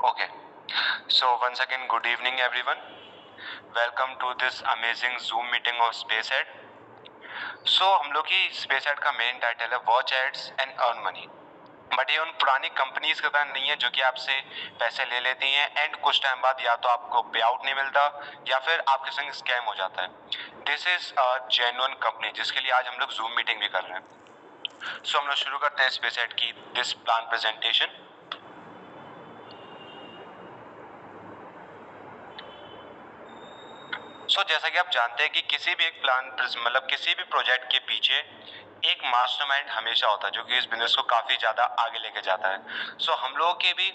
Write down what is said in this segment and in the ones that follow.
Okay. So once again, good evening, everyone. Welcome to this amazing Zoom meeting of SpaceHead. So हम लोग की SpaceHead का main title है watch ads and earn money. But ये उन पुरानी companies के तरह नहीं है जो कि आपसे पैसे ले लेती हैं एंड कुछ टाइम बाद या तो आपको पे आउट नहीं मिलता या फिर आपके संग स्कैम हो जाता है। This is a genuine company जिसके लिए आज हम लोग जूम मीटिंग भी कर रहे हैं। सो हम लोग शुरू करते हैं SpaceHead की दिस प्लान प्रेजेंटेशन। जैसा कि आप जानते हैं कि किसी भी एक प्लान मतलब किसी भी प्रोजेक्ट के पीछे एक मास्टरमाइंड हमेशा होता है जो कि इस बिजनेस को काफी ज्यादा आगे लेके जाता है। हम लोगों के भी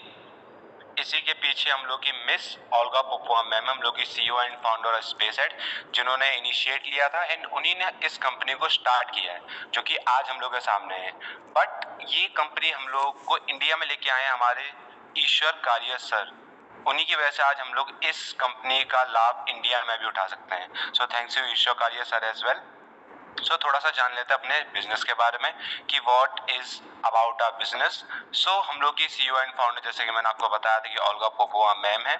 इसी के पीछे हम लोग की मिस ओल्गा पोपोवा मैम हम लोग की सीईओ एंड फाउंडर ऑफ स्पेसएड जिन्होंने इनिशिएट लिया था एंड उन्हीं ने इस कंपनी को स्टार्ट किया है जो कि आज हम लोग के सामने है। बट ये कंपनी हम लोग को इंडिया में लेके आए हमारे ईश्वर कारिया सर। उन्हीं की वजह से आज हम लोग इस कंपनी का लाभ इंडिया में भी उठा सकते हैं। सो थैंक्स यू ईश्वर कारिया सर एज वेल। थोड़ा सा जान लेते हैं अपने बिजनेस के बारे में कि what is about our business. हम लोग की सीईओ एंड फाउंडर जैसे कि मैंने आपको बताया था कि ओल्गा पोपोवा मैम है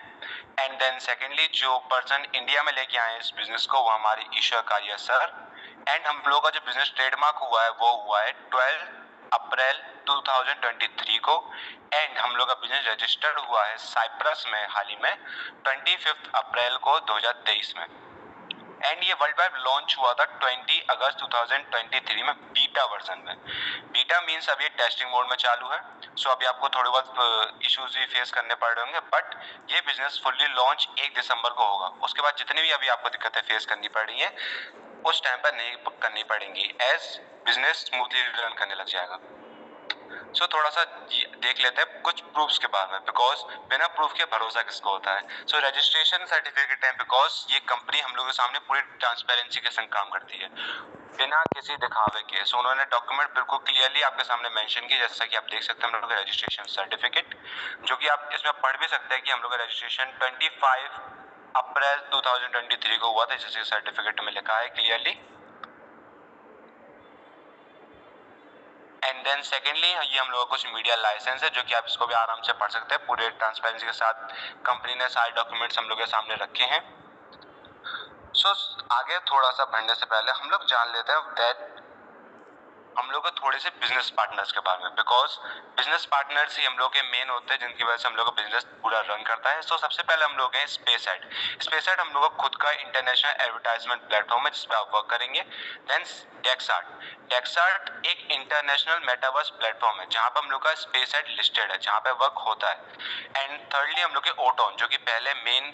एंड देन सेकेंडली जो पर्सन इंडिया में लेके आए इस बिजनेस को वो हमारे ईश्वर कारिया सर। एंड हम लोग का जो बिजनेस ट्रेडमार्क हुआ है वो हुआ है 12 अप्रैल 2023 को एंड हम लोग का बिजनेस रजिस्टर्ड हुआ है साइप्रस में हाल ही में 25 अप्रैल को 2023 में एंड ये वर्ल्ड वाइड लॉन्च हुआ था 20 अगस्त 2023 में बीटा वर्जन में। बीटा मींस अभी टेस्टिंग मोड में चालू है। अभी आपको थोड़े बहुत इश्यूज भी फेस करने पड़ रहे होंगे बट ये बिजनेस फुल्ली लॉन्च 1 दिसंबर को होगा। उसके बाद जितनी भी अभी आपको दिक्कतें फेस करनी पड़ रही है उस टाइम पर नहीं करनी पड़ेंगी एज बिजनेस स्मूथली रन करने लग जाएगा। थोड़ा सा देख लेते हैं कुछ प्रूफ्स के बारे में बिकॉज बिना प्रूफ के भरोसा किसको होता है। रजिस्ट्रेशन सर्टिफिकेट है बिकॉज ये कंपनी हम लोगों के सामने पूरी ट्रांसपेरेंसी के संग काम करती है बिना किसी दिखावे के। उन्होंने डॉक्यूमेंट बिल्कुल क्लियरली आपके सामने मेंशन किया जैसा कि आप देख सकते हैं हम लोग का रजिस्ट्रेशन सर्टिफिकेट जो कि आप इसमें पढ़ भी सकते हैं कि हम लोग का रजिस्ट्रेशन 25 अप्रैल 2023 को हुआ था जैसे सर्टिफिकेट में लिखा है क्लियरली। एंड देन सेकेंडली ये हम लोग का कुछ मीडिया लाइसेंस है जो कि आप इसको भी आराम से पढ़ सकते हैं पूरे ट्रांसपेरेंसी के साथ कंपनी ने सारे डॉक्यूमेंट्स हम लोग के सामने रखे हैं। आगे थोड़ा सा बढ़ने से पहले हम लोग जान लेते हैं दैट हम लोग थोड़े से बिजनेस पार्टनर्स के बारे में बिकॉज बिजनेस पार्टनर्स ही हम लोग के मेन होते हैं जिनकी वजह से हम लोग का बिजनेस पूरा रन करता है। सबसे पहले हम लोग हैं स्पेसएड। स्पेसएड हम लोग का खुद का इंटरनेशनल एडवर्टाइजमेंट प्लेटफॉर्म है जिसपे आप वर्क करेंगे। देन डेक्सार्ट। डेक्सार्ट एक इंटरनेशनल मेटावर्स प्लेटफॉर्म है जहां पर हम लोग का स्पेसएड लिस्टेड है जहां पे वर्क होता है। एंड थर्डली हम लोग के ओटोन जो कि पहले मेन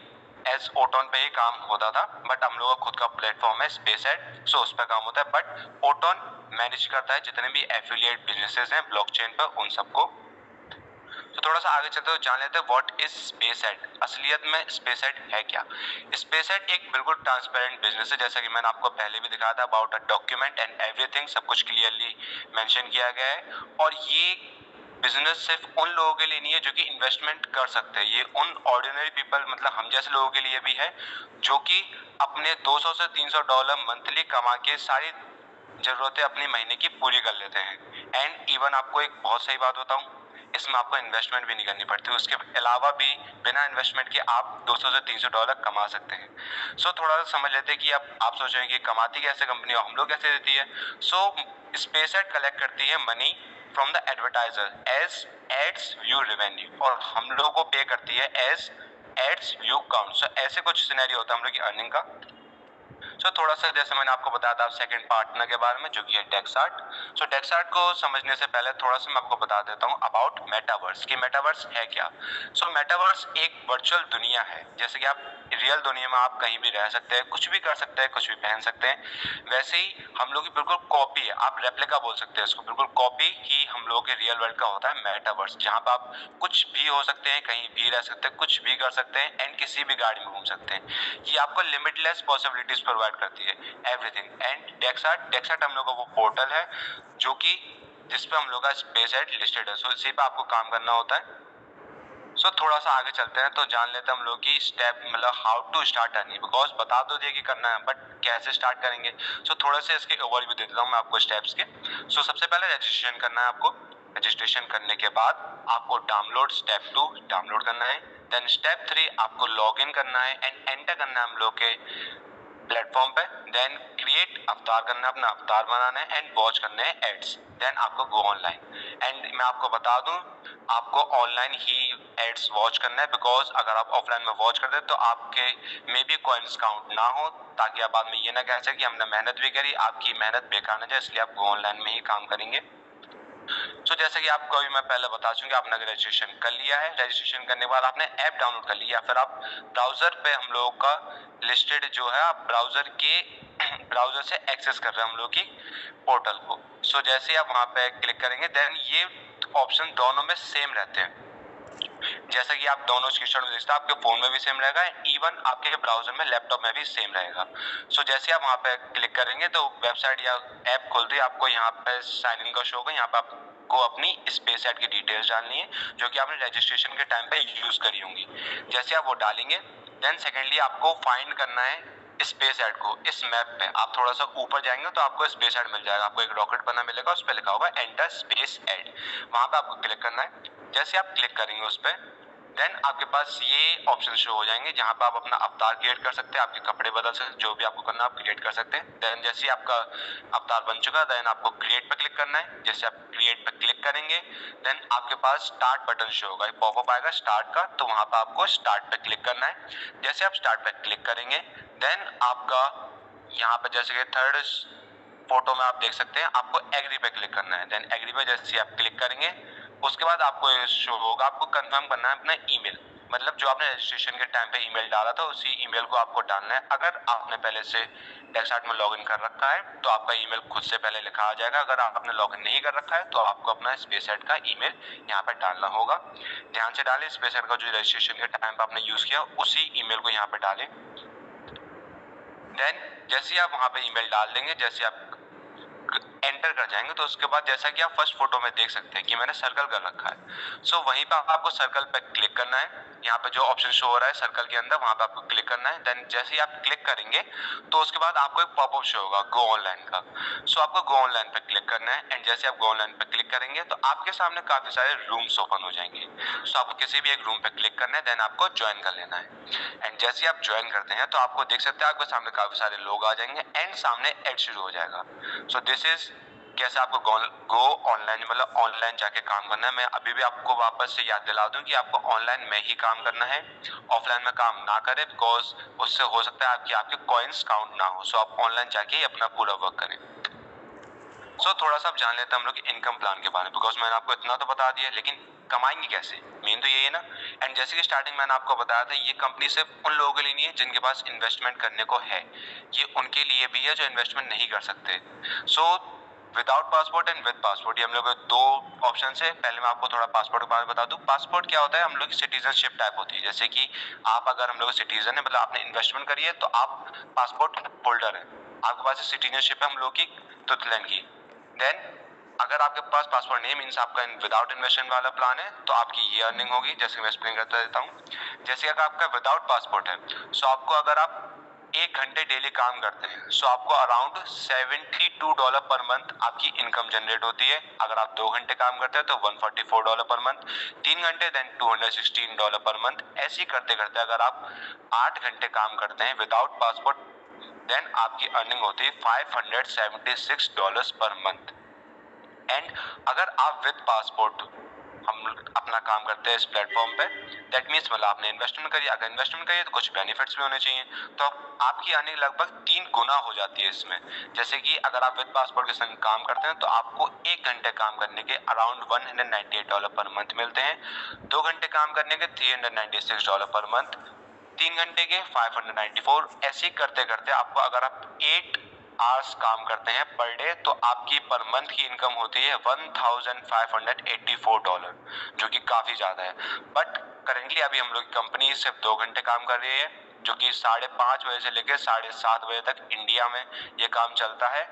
एज ओटोन पे ही काम होता था बट हम लोग का खुद का प्लेटफॉर्म है स्पेसएड उस पर काम होता है बट ओटोन मैनेज करता है जितने भी एफिलिएट बिजनेसेस हैं ब्लॉकचेन पर उन सबको। थोड़ा सा आगे चलते हुए जान लेते हैं व्हाट इज स्पेसएड। असलियत में स्पेसएड है क्या। स्पेसएड एक बिल्कुल ट्रांसपेरेंट बिजनेस है जैसा कि मैंने आपको पहले भी दिखाया था about a document and everything सब कुछ क्लियरली मेंशन किया गया है। और ये बिजनेस सिर्फ उन लोगों के लिए नहीं है जो कि इन्वेस्टमेंट कर सकते हैं, ये उन ऑर्डिनरी पीपल मतलब हम जैसे लोगों के लिए भी है जो कि अपने 200 से 300 डॉलर मंथली कमा के सारी जरूरतें अपनी महीने की पूरी कर लेते हैं। एंड इवन आपको एक बहुत सही बात बताऊं इसमें आपको इन्वेस्टमेंट भी नहीं करनी पड़ती, उसके अलावा भी बिना इन्वेस्टमेंट के आप 200 से 300 डॉलर कमा सकते हैं। थोड़ा सा समझ लेते हैं कि आप सोच रहे हैं कि कमाती कैसे कंपनी और हम लोग कैसे देती है। स्पेसएड कलेक्ट करती है money from the advertiser as ads view revenue और हम लोगों को पे करती है एज एड्स व्यू काउंट। ऐसे कुछ सिनेरियो होता है हम लोग की अर्निंग का। थोड़ा सा जैसे मैंने आपको बताया था सेकंड पार्टनर के बारे में जो कि है डेक्सार्ट। डेक्सार्ट को समझने से पहले थोड़ा सा मैं आपको बता देता हूँ अबाउट मेटावर्स कि मेटावर्स है क्या। मेटावर्स एक वर्चुअल दुनिया है जैसे कि आप रियल दुनिया में आप कहीं भी रह सकते हैं कुछ भी कर सकते हैं कुछ भी पहन सकते हैं वैसे ही हम लोग की बिल्कुल कॉपी है, आप रेप्लिका बोल सकते हैं इसको, बिल्कुल कॉपी ही हम लोग के रियल वर्ल्ड का होता है मेटावर्स जहाँ पर आप कुछ भी हो सकते हैं कहीं भी रह सकते हैं कुछ भी कर सकते हैं एंड किसी भी गाड़ी में घूम सकते हैं। ये आपको लिमिटलेस पॉसिबिलिटीज प्रोवाइड करती है एवरीथिंग। एंड डेक्सार्ट हम लोग का वो पोर्टल है जो कि जिसपे हम लोग का स्पेसएड लिस्टेड है। इसी पे आपको काम करना होता है। थोड़ा सा आगे चलते हैं तो जान लेते हैं हम लोग की स्टेप मतलब how to start earning because बता दो दिए कि करना है बट कैसे स्टार्ट करेंगे। थोड़ा से इसके ओवरव्यू दे देता हूँ मैं आपको स्टेप्स के। सबसे पहले रजिस्ट्रेशन करना है आपको। रजिस्ट्रेशन करने के बाद आपको डाउनलोड स्टेप 2 डाउनलोड करना है। देन स्टेप 3 आपको लॉगिन करना है एंड एंटर करना है हम लोग के प्लेटफॉर्म पे। देन क्रिएट अवतार करना है, अपना अवतार बनाना है एंड वॉच करने हैं एड्स। देन आपको गो ऑनलाइन। एंड मैं आपको बता दूं, आपको ऑनलाइन ही एड्स वॉच करना है, बिकॉज अगर आप ऑफलाइन में वॉच करते हैं तो आपके मे बी कॉइन्स काउंट ना हो, ताकि आप बाद में ये ना कह सके कि हमने मेहनत भी करी, आपकी मेहनत बेकार ना जाए, इसलिए आप गो ऑनलाइन में ही काम करेंगे। सो जैसे कि आपको अभी मैं पहले बता चुका कि आपने रजिस्ट्रेशन कर लिया है, रजिस्ट्रेशन करने के बाद आपने ऐप डाउनलोड कर लिया, फिर आप ब्राउजर पे हम लोगों का लिस्टेड जो है, आप ब्राउजर के ब्राउजर से एक्सेस कर रहे हैं हम लोग की पोर्टल को। सो जैसे ही आप वहां पे क्लिक करेंगे, देन ये ऑप्शन दोनों में सेम रहते हैं। जैसा कि आप दोनों स्क्रीनशॉट में देखते हैं, आपके फोन में भी सेम रहेगा, इवन आपके ब्राउजर में, लैपटॉप में भी सेम रहेगा। सो जैसे आप वहां पे क्लिक करेंगे तो वेबसाइट या ऐप खुलती है, आपको यहाँ पे साइन इन का शो होगा। यहाँ पे आपको अपनी स्पेस एड की डिटेल्स डालनी है, जो कि आपने रजिस्ट्रेशन के टाइम पे यूज करी होंगी। जैसे आप वो डालेंगे, देन सेकेंडली आपको फाइंड करना है स्पेस एड को। इस मैप पे आप थोड़ा सा ऊपर जाएंगे तो आपको स्पेस एड मिल जाएगा, आपको एक रॉकेट बना मिलेगा, उस पर लिखा होगा एंटर स्पेस एड, वहां पे आपको क्लिक करना है। जैसे आप क्लिक करेंगे उस पर, देन आपके पास ये ऑप्शन शो हो जाएंगे, जहां पे आप अपना अवतार क्रिएट कर सकते हैं, आपके कपड़े बदल सकते हैं, जो भी आपको करना है आप क्रिएट कर सकते हैं। देन जैसे ही आपका अवतार बन चुका है, देन आपको क्रिएट पे क्लिक करना है। जैसे आप क्रिएट पे क्लिक करेंगे, देन आपके पास स्टार्ट बटन शो होगा, पॉपअप आएगा स्टार्ट का, तो वहां पे आपको स्टार्ट पे क्लिक करना है। जैसे आप स्टार्ट पे क्लिक करेंगे, देन आपका यहाँ पे जैसे कि थर्ड फोटो में आप देख सकते हैं, आपको एग्री पे क्लिक करना है। देन एग्री पे जैसे आप क्लिक करेंगे, उसके बाद आपको शो होगा, आपको कंफर्म करना है अपना ईमेल, मतलब जो आपने रजिस्ट्रेशन के टाइम पे ईमेल डाला था, उसी ईमेल को आपको डालना है। अगर आपने पहले से टेक्सटार्ट में लॉगिन कर रखा है तो आपका ईमेल खुद से पहले लिखा आ जाएगा। अगर आपने लॉगिन नहीं कर रखा है तो आपको अपना स्पेसएड का ईमेल यहाँ पे डालना होगा। ध्यान से डालें, स्पेसएड का जो रजिस्ट्रेशन के टाइम पे आपने यूज किया उसी ईमेल को यहाँ पे डालें। देन जैसे आप वहां पे ईमेल डाल देंगे, जैसे आप एंटर कर जाएंगे, तो उसके बाद जैसा कि आप फर्स्ट फोटो में देख सकते हैं कि मैंने सर्कल कर रखा है। सो वहीं पे आपको सर्कल पे क्लिक करना है। यहाँ पे जो ऑप्शन शो हो रहा है सर्कल के अंदर, वहां पे आपको क्लिक करना है। देन जैसे ही आप क्लिक करेंगे तो उसके बाद आपको एक पॉपअप शो होगा गो ऑनलाइन का। सो आपको गो ऑनलाइन पे क्लिक करना है एंड जैसे आप गो ऑनलाइन पे क्लिक करेंगे तो आपके सामने काफी सारे रूम्स ओपन हो जाएंगे। सो आपको किसी भी एक रूम पे क्लिक करना है, देन आपको ज्वाइन कर लेना है। एंड जैसे आप ज्वाइन करते हैं तो आपको देख सकते हैं आपके सामने काफी सारे लोग आ जाएंगे एंड सामने एड शुरू हो जाएगा। सो दिस इज कैसे आपको गो ऑनलाइन, मतलब ऑनलाइन जाके काम करना है। मैं अभी भी आपको वापस से याद दिला दूं कि आपको ऑनलाइन में ही काम करना है, ऑफलाइन में काम ना करें, बिकॉज उससे हो सकता है आपके कॉइन्स काउंट ना हो। सो आप ऑनलाइन जाके ही अपना पूरा वर्क करें। सो थोड़ा सा आप जान लेते हैं हम लोग इनकम प्लान के बारे में, बिकॉज मैंने आपको इतना तो बता दिया, लेकिन कमाएंगे कैसे, मेन तो यही है ना। एंड जैसे कि स्टार्टिंग मैंने आपको बताया था, ये कंपनी सिर्फ उन लोगों के लिए नहीं है जिनके पास इन्वेस्टमेंट करने को है, ये उनके लिए भी है जो इन्वेस्टमेंट नहीं कर सकते। So without passport and with passport, ये हम लोग दो ऑप्शन है। पहले मैं आपको थोड़ा पासपोर्ट के बारे में बता दूं। पासपोर्ट क्या होता है, हम लोग की सिटीजनशिप टाइप होती है। जैसे कि आप अगर हम लोग सिटीजन है, मतलब आपने इन्वेस्टमेंट करी है, तो आप पासपोर्ट होल्डर है, आपके पास सिटीजनशिप है हम लोग की तुतलैंड की। देन अगर आपके पास पासपोर्ट नहीं है, मींस आपका विदाउट इन्वेस्टमेंट वाला प्लान है, तो आपकी ये अर्निंग होगी। जैसे मैं एक्सप्लेन करता देता हूँ। जैसे अगर आपका विदाउट पासपोर्ट है, सो आपको अगर आप 1 घंटे डेली काम करते हैं, सो आपको अराउंड $72 पर मंथ आपकी इनकम जनरेट होती है। अगर आप 2 घंटे काम करते हैं तो $144 पर मंथ, 3 घंटे देन $216 पर मंथ। ऐसे ही करते करते अगर आप 8 घंटे काम करते हैं विदाउट पासपोर्ट, देन आपकी अर्निंग होती है $576 पर मंथ। एंड अगर आप विद पासपोर्ट हम अपना काम करते हैं इस प्लेटफॉर्म पे, दैट मीन्स मतलब आपने इन्वेस्टमेंट करी, अगर इन्वेस्टमेंट करिए तो कुछ बेनिफिट्स भी होने चाहिए, तो आपकी अर्निंग लगभग 3 गुना हो जाती है इसमें। जैसे कि अगर आप विद पासपोर्ट के संग काम करते हैं तो आपको 1 घंटे काम करने के अराउंड $198 पर मंथ मिलते हैं, 2 घंटे काम करने के $396 पर मंथ, 3 घंटे के 594। ऐसे करते करते आपको, अगर आप 8 आवर्स काम करते हैं पर डे, तो आपकी पर मंथ की इनकम होती है $1584, जो कि काफी ज्यादा है। बट करेंटली अभी हम लोग की कंपनी सिर्फ 2 घंटे काम कर रही है, जो कि 5:30 बजे से लेकर 7:30 बजे तक इंडिया में ये काम चलता है।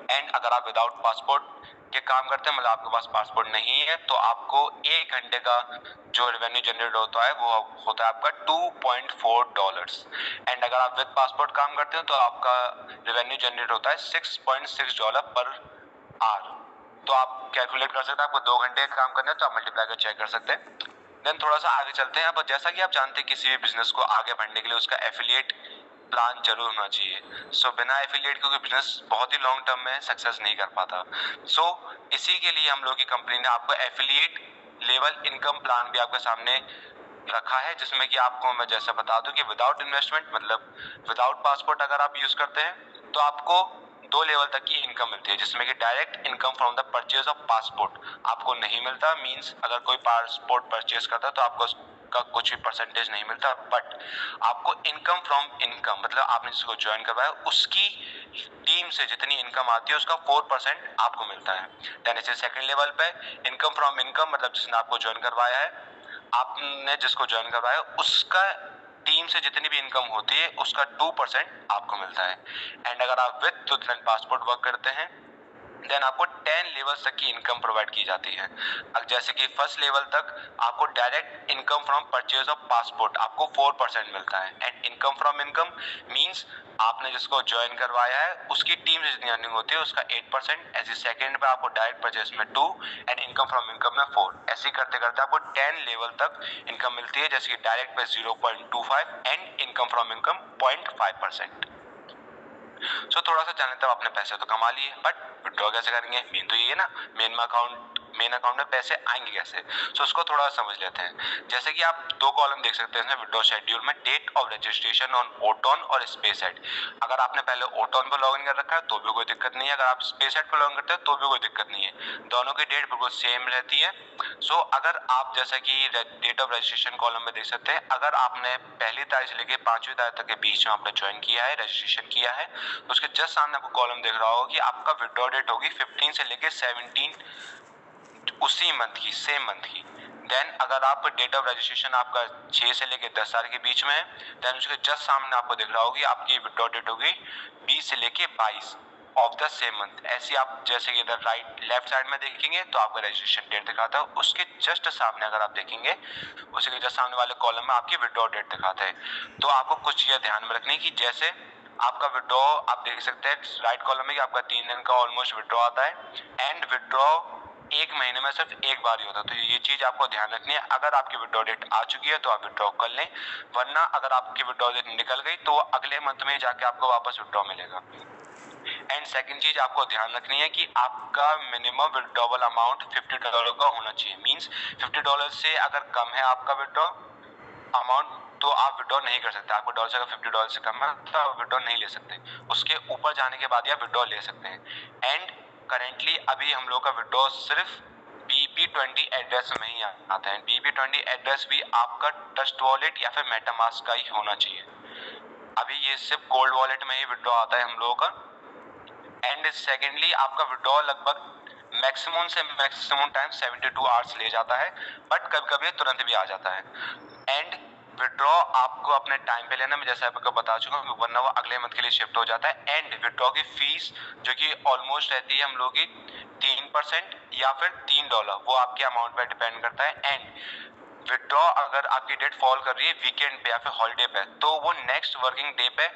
एंड अगर आप विदाउट पासपोर्ट के काम करते हैं, मतलब आपके पास पासपोर्ट नहीं है, तो आपको 1 घंटे का जो रेवेन्यू जनरेट होता है वो होता है आपका $2.4। एंड अगर आप विद पासपोर्ट काम करते हैं तो आपका रेवेन्यू जनरेट होता है $6.6 पर आवर। तो आप कैलकुलेट कर सकते हैं, आपको 2 घंटे काम करना है तो आप मल्टीप्लाई कर चेक कर सकते हैं। देन थोड़ा सा आगे चलते हैं। अब जैसा कि आप जानते हैं किसी भी बिजनेस को आगे बढ़ने के लिए उसका एफिलिएट प्लान जरूर होना चाहिए। सो बिना एफिलिएट के कोई बिजनेस बहुत ही लॉन्ग टर्म में सक्सेस नहीं कर पाता। सो इसी के लिए हम लोग की कंपनी ने आपको एफिलिएट लेवल इनकम प्लान भी आपके सामने रखा है, जिसमें कि आपको मैं जैसे बता दूं कि विदाउट इन्वेस्टमेंट मतलब विदाउट पासपोर्ट अगर आप यूज करते हैं तो आपको 2 लेवल तक की इनकम मिलती है, जिसमें कि direct income from the purchase of passport आपको नहीं मिलता। मींस अगर कोई पासपोर्ट परचेज करता है तो आपको का कुछ भी परसेंटेज नहीं मिलता, बट आपको इनकम फ्रॉम इनकम मतलब आपने जिसको ज्वाइन करवाया उसकी टीम से जितनी इनकम आती है उसका 4% आपको मिलता है। देन इसे सेकंड लेवल पे इनकम फ्रॉम इनकम मतलब जिसने आपको ज्वाइन करवाया है, आपने जिसको ज्वाइन करवाया उसका टीम से जितनी भी इनकम होती है उसका 2% आपको मिलता है। एंड अगर आप विद न्यूजीलैंड पासपोर्ट वर्क करते हैं देन आपको 10 लेवल्स तक की इनकम प्रोवाइड की जाती है। अब जैसे कि फर्स्ट लेवल तक आपको direct income from purchase of passport आपको 4% मिलता है। And income from income means आपने जिसको ज्वाइन करवाया है उसकी टीम से जितनी अर्निंग होती है उसका 8%। ऐसे सेकंड पे आपको डायरेक्ट परचेज में 2 एंड इनकम फ्रॉम इनकम में 4। ऐसे करते करते आपको 10 लेवल तक इनकम मिलती है, जैसे कि डायरेक्ट पे 0.25 एंड इनकम फ्रॉम इनकम 0.5%। सो थोड़ा सा जाने तक आपने पैसे तो कमा लिए, बट विड्रॉ कैसे करेंगे? मेन तो ये है ना, मेन अकाउंट में पैसे आएंगे कैसे। सो उसको थोड़ा समझ लेते हैं। जैसे कि आप 2 कॉलम देख सकते हैं विड्रॉ शेड्यूल में, डेट ऑफ रजिस्ट्रेशन ऑन ओटोन और स्पेसएट। अगर आपने पहले ओटोन पर लॉगिन कर रखा है तो भी कोई दिक्कत नहीं है, अगर आप स्पेसएट पर लॉगिन करते हैं तो भी कोई दिक्कत नहीं है, दोनों की डेट बिल्कुल सेम रहती है। सो अगर आप जैसा कि डेट ऑफ रजिस्ट्रेशन कॉलम में देख सकते हैं, अगर आपने पहली तारीख से लेकर 5वीं तारीख तक के बीच में आपने ज्वाइन किया है, रजिस्ट्रेशन किया है, तो उसके जस्ट सामने आपको कॉलम दिख रहा होगा कि आपका विड्रॉ डेट होगी 15 से लेकर 17 उसी मंथ की, सेम मंथ की। देन अगर आप डेट ऑफ रजिस्ट्रेशन आपका 6 से लेकर 10 तारीख के बीच में है, देन उसके जस्ट सामने आपको दिख रहा होगा कि आपकी विड्रॉ डेट होगी 20 से लेकर 22 ऑफ द सेम मंथ। ऐसे आप जैसे कि इधर राइट लेफ्ट साइड में देखेंगे तो आपका रजिस्ट्रेशन डेट दिखाता है, उसके जस्ट सामने अगर आप देखेंगे उसके जस्ट सामने वाले कॉलम में आपकी विड्रॉ डेट दिखाता है। तो आपको कुछ चीजें ध्यान में रखनी कि जैसे आपका विड्रॉ आप देख सकते हैं राइट कॉलम में कि आपका 3 दिन का ऑलमोस्ट विड्रॉ आता है एंड विड्रॉ 1 महीने में सिर्फ एक बार ही होता है। तो ये चीज आपको ध्यान रखनी है। अगर आपकी विड्रॉ डेट आ चुकी है तो आप विड्रॉ कर लें, वरना अगर आपकी विड्रॉ डेट निकल गई तो अगले मंथ में जाके आपको वापस विड्रॉ मिलेगा। एंड सेकंड चीज आपको ध्यान रखनी है कि आपका मिनिमम विड्रॉवल अमाउंट $50 का होना चाहिए। मींस $50 से अगर कम है आपका विड्रॉ अमाउंट तो आप विड्रॉ नहीं कर सकते। आपको डॉलर से अगर $50 से कम है तो आप विड्रॉ नहीं ले सकते, उसके ऊपर जाने के बाद ही आप विड्रॉ ले सकते हैं। एंड करेंटली अभी हम लोग का विड्रॉ सिर्फ BB20 एड्रेस में ही आता है। BB20 एड्रेस भी आपका ट्रस्ट वॉलेट या फिर मेटामास्क का ही होना चाहिए। अभी ये सिर्फ कोल्ड वॉलेट में ही विड्रॉ आता है हम लोगों का। एंड सेकेंडली आपका विड्रॉ लगभग मैक्सिमम से मैक्सिमम टाइम 72 आवर्स ले जाता है, बट कभी कभी तुरंत भी आ जाता है। एंड विड्रॉ आपको अपने टाइम पे लेना, मैं जैसे आपको बता चुका हूँ, वरना वो अगले मंथ के लिए शिफ्ट हो जाता है। एंड विड्रॉ की फीस जो कि ऑलमोस्ट रहती है हम लोग की 3% या फिर $3, वो आपके अमाउंट पे डिपेंड करता है। एंड विड्रॉ अगर आपकी डेट फॉल कर रही है वीकेंड पे या फिर हॉलीडे पे तो वो नेक्स्ट वर्किंग डे पे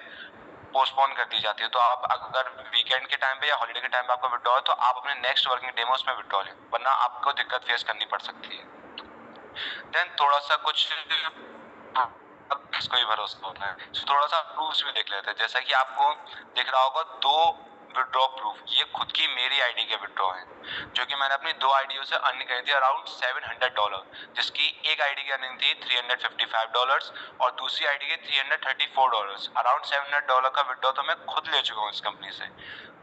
पोस्टपोन कर दी जाती है। तो आप अगर वीकेंड के टाइम पे या हॉलीडे के टाइम पे आपका विड्रॉ है तो आप अपने नेक्स्ट वर्किंग डे में उसमें विड्रॉ लें, वरना आपको दिक्कत फेस करनी पड़ सकती है। देन थोड़ा सा कुछ इसको ही भरोसा होता है, तो थोड़ा सा प्रूफ्स भी देख लेते हैं। जैसा कि आपको दिख रहा होगा 2 विड्रॉ प्रूफ, ये खुद की मेरी आईडी के विड्रॉ है जो कि मैंने अपनी 2 आईडियों से अर्न करी थी अराउंड $700, जिसकी एक आईडी की अर्निंग थी $355 और दूसरी आईडी की $334। अराउंड $700 का विड्रॉ तो मैं खुद ले चुका हूँ इस कंपनी से।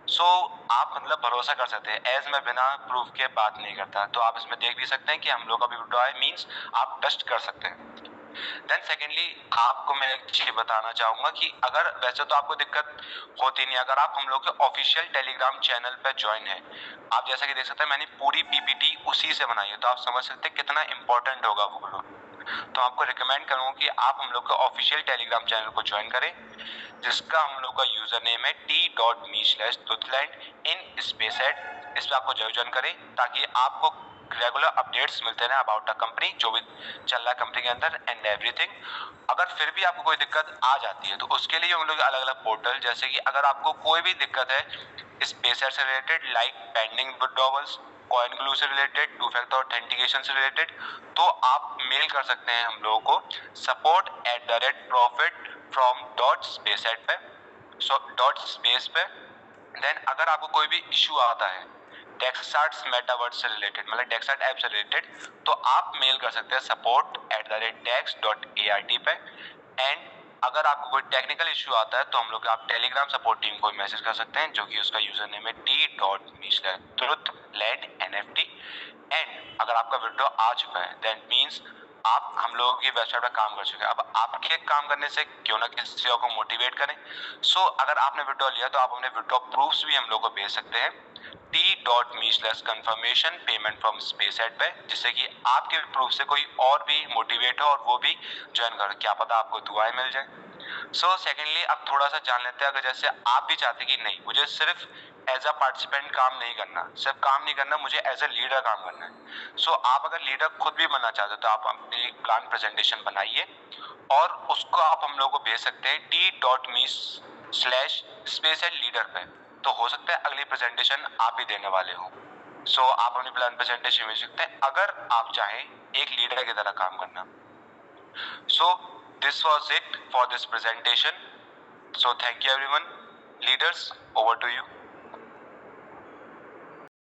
सो आप मतलब भरोसा कर सकते हैं, एज मैं बिना प्रूफ के बात नहीं करता। तो आप इसमें देख भी सकते हैं कि हम लोग का भी विड्रॉ है, मींस आप ट्रस्ट कर सकते हैं। देन सेकेंडली आपको मैं एक चीज बताना चाहूंगा कि अगर वैसे तो आपको दिक्कत होती नहीं अगर आप हम लोग के ऑफिशियल टेलीग्राम चैनल पे ज्वाइन है। आप जैसा कि देख सकते हैं मैंने पूरी पीपीटी उसी से बनाई है, तो आप समझ सकते हैं कितना इंपॉर्टेंट होगा वो। तो आपको रिकमेंड करूंगा कि आप हम लोग का ऑफिशियल टेलीग्राम चैनल को ज्वाइन करें, जिसका हम लोग का यूजर नेम है t.me/Dutland इन स्पेसएट। इस पे आपको जरूर ज्वाइन करें ताकि आपको रेगुलर अपडेट्स मिलते रहे अबाउट द कंपनी, जो भी चल रहा है कंपनी के अंदर एंड एवरीथिंग। अगर फिर भी आपको कोई दिक्कत आ जाती है तो उसके लिए हम लोग अलग अलग पोर्टल, जैसे कि अगर आपको कोई भी दिक्कत है स्पेसएट से related like pending withdrawals coin से रिलेटेड, टू फैक्टर ऑथेंटिकेशन से रिलेटेड, तो आप मेल कर सकते हैं हम लोगों को support@profit.from.spacet पे, .space पे। देन अगर आपको कोई भी इशू आता है डेक्सार्ट्स मेटावर्स से रिलेटेड, मतलब डेक्सार्ट ऐप से रिलेटेड, तो आप मेल कर सकते हैं support@dex.art पे। एंड अगर आपको कोई टेक्निकल इशू आता है तो हम लोग आप टेलीग्राम सपोर्ट टीम को मैसेज कर सकते हैं, जो कि उसका यूजर नेम है t.me/truth_nft। एंड अगर आपका विड्रॉ आ चुका है देन मींस आप हम लोगों की वेबसाइट पर काम कर चुके हैं। अब आपके काम करने से क्यों ना किसी और को मोटिवेट करें। अगर आपने विड्रॉ लिया तो आप अपने विड्रॉ प्रूफ्स भी हम लोग को भेज सकते हैं t.me/confirmation payment from SpaceEd पे, जिससे कि आपके प्रूफ से कोई और भी मोटिवेट हो और वो भी ज्वाइन करे, क्या पता आपको दुआएं मिल जाए। सेकेंडली अब थोड़ा सा जान लेते हैं, अगर जैसे आप भी चाहते कि नहीं मुझे सिर्फ एज अ पार्टिसिपेंट काम नहीं करना, सिर्फ काम नहीं करना, मुझे एज अ लीडर काम करना है। आप अगर लीडर खुद भी बनना चाहते हो तो आप अपनी प्लान प्रेजेंटेशन बनाइए और उसको आप हम लोग को भेज सकते हैं t.me/SpaceEd पे। तो हो सकता है अगली प्रेजेंटेशन आप ही देने वाले हो। आप अपनी प्लान प्रेजेंटेशन भेज सकते हैं अगर आप चाहें एक लीडर की तरह काम करना। This was it for this presentation. Thank you everyone. Leaders, over to you.